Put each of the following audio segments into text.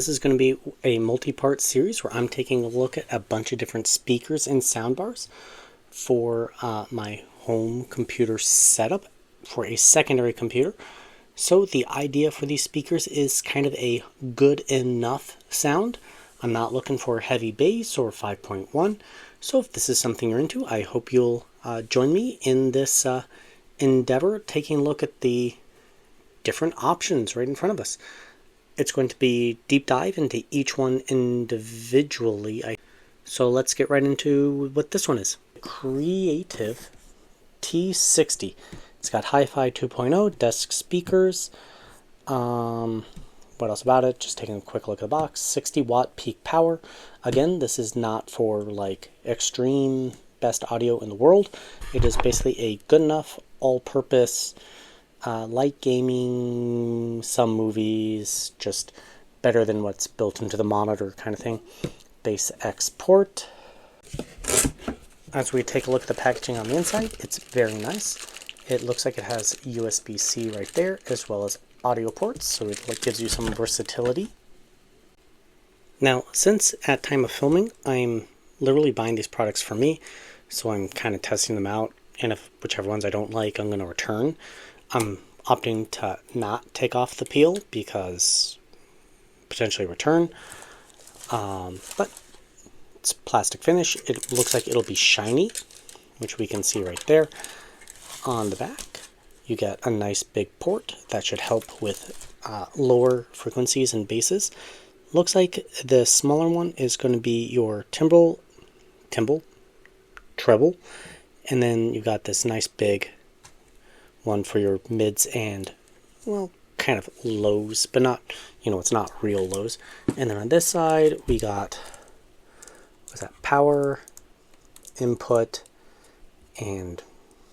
This is going to be a multi-part series where I'm taking a look at a bunch of different speakers and soundbars for my home computer setup for a secondary computer. So the idea for these speakers is kind of a good enough sound. I'm not looking for heavy bass or 5.1. So if this is something you're into, I hope you'll join me in this endeavor, taking a look at the different options right in front of us. It's going to be deep dive into each one individually. So let's get right into what this one is. Creative T60. It's got Hi-Fi 2.0, desk speakers. What else about it? Just taking a quick look at the box. 60 watt peak power. Again, this is not for like extreme best audio in the world. It is basically a good enough all-purpose light gaming, some movies, just better than what's built into the monitor kind of thing. Bass export. As we take a look at the packaging on the inside, it's very nice. It looks like it has USB-C right there, as well as audio ports, so it gives you some versatility. Now, since at time of filming, I'm literally buying these products for me, so I'm kind of testing them out, and if whichever ones I don't like, I'm going to return. I'm opting to not take off the peel because potentially return, but it's plastic finish. It looks like it'll be shiny, which we can see right there. On the back, you get a nice big port that should help with lower frequencies and basses. Looks like the smaller one is going to be your treble, and then you got this nice big one for your mids and, well, kind of lows, but not, it's not real lows. And then on this side, we got, what's that, power, input, and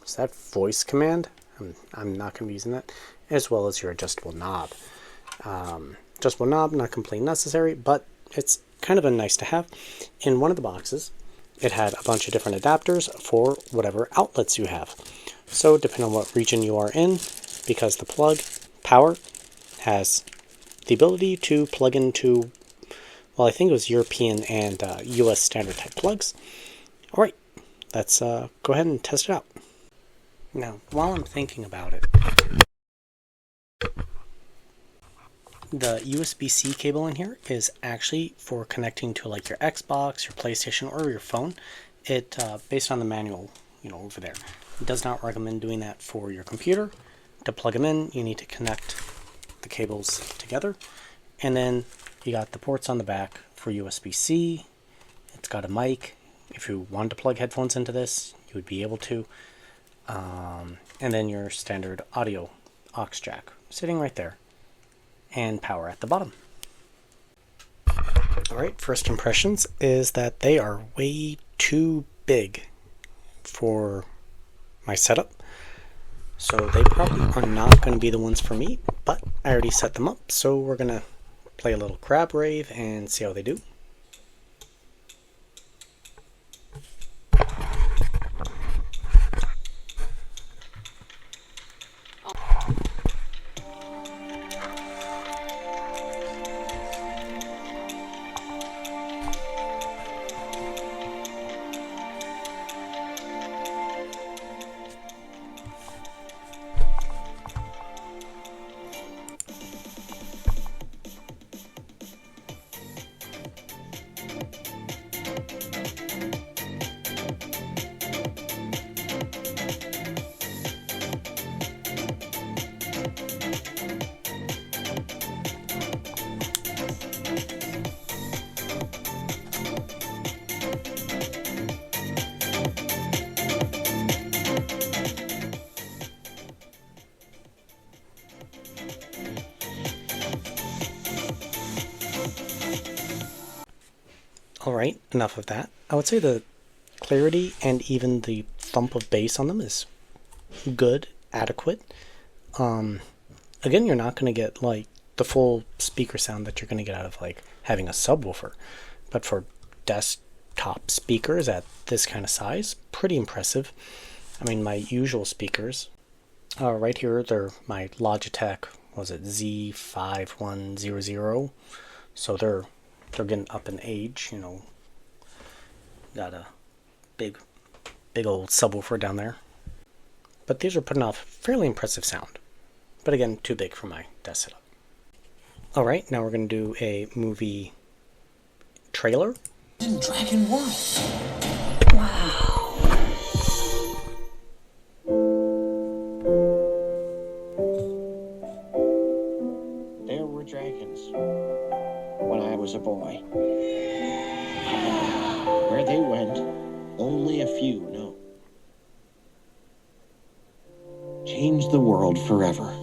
is that voice command? I'm not going to be using that, as well as your adjustable knob. Adjustable knob, not completely necessary, but it's kind of a nice to have. In one of the boxes, it had a bunch of different adapters for whatever outlets you have. So depending on what region you are in, because the plug power has the ability to plug into, well, I think it was European and US standard type plugs. All right, let's go ahead and test it out. Now, while I'm thinking about it, the USB-C cable in here is actually for connecting to like your Xbox, your PlayStation, or your phone. It, based on the manual, over there, it does not recommend doing that for your computer. To plug them in, you need to connect the cables together. And then you got the ports on the back for USB-C. It's got a mic. If you wanted to plug headphones into this, you would be able to. And then your standard audio aux jack sitting right there, and power at the bottom. Alright, first impressions is that they are way too big for my setup, so they probably are not going to be the ones for me, but I already set them up, so we're going to play a little grab rave and see how they do. Alright, enough of that. I would say the clarity and even the thump of bass on them is good, adequate. Again, you're not going to get like the full speaker sound that you're going to get out of like having a subwoofer, but for desktop speakers at this kind of size, pretty impressive. I mean, my usual speakers right here, they're my Logitech, was it Z5100, so they're getting up in age. You know, got a big old subwoofer down there. But these are putting off fairly impressive sound. But again, too big for my desk setup. Alright, now we're going to do a movie trailer. In Dragon World. Wow. There were dragons when I was a boy. Where they went, only a few know. Changed the world forever.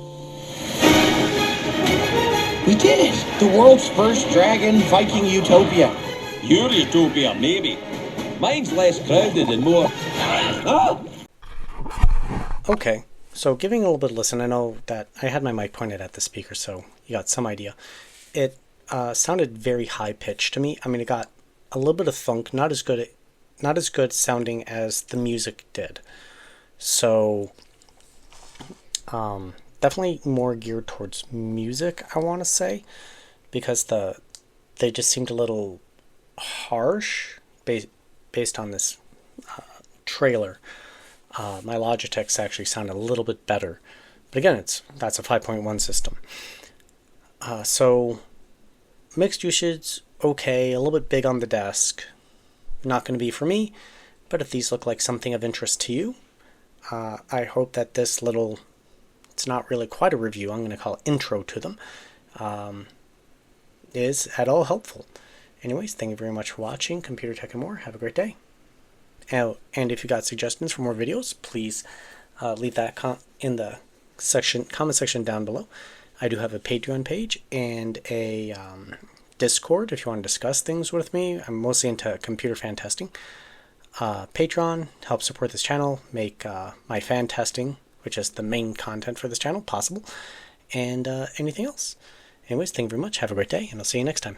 We did it! The world's first dragon Viking utopia. Your utopia, maybe. Mine's less crowded and more... Ah! Okay, so giving a little bit of listen, I know that I had my mic pointed at the speaker, so you got some idea. It sounded very high-pitched to me. I mean, it got a little bit of thunk, not as good sounding as the music did. So, definitely more geared towards music, I want to say, because they just seemed a little harsh based on this trailer. My Logitech's actually sounded a little bit better, but again, that's a 5.1 system. So mixed usage, okay, a little bit big on the desk. Not going to be for me, but if these look like something of interest to you, I hope that this little, it's not really quite a review, I'm going to call it intro to them, is at all helpful. Anyways, thank you very much for watching Computer Tech and More. Have a great day. And if you got suggestions for more videos, please leave that in the comment section down below. I do have a Patreon page and a Discord if you want to discuss things with me. I'm mostly into computer fan testing. Patreon helps support this channel, make my fan testing, which is the main content for this channel, possible, and anything else. Anyways, thank you very much. Have a great day, and I'll see you next time.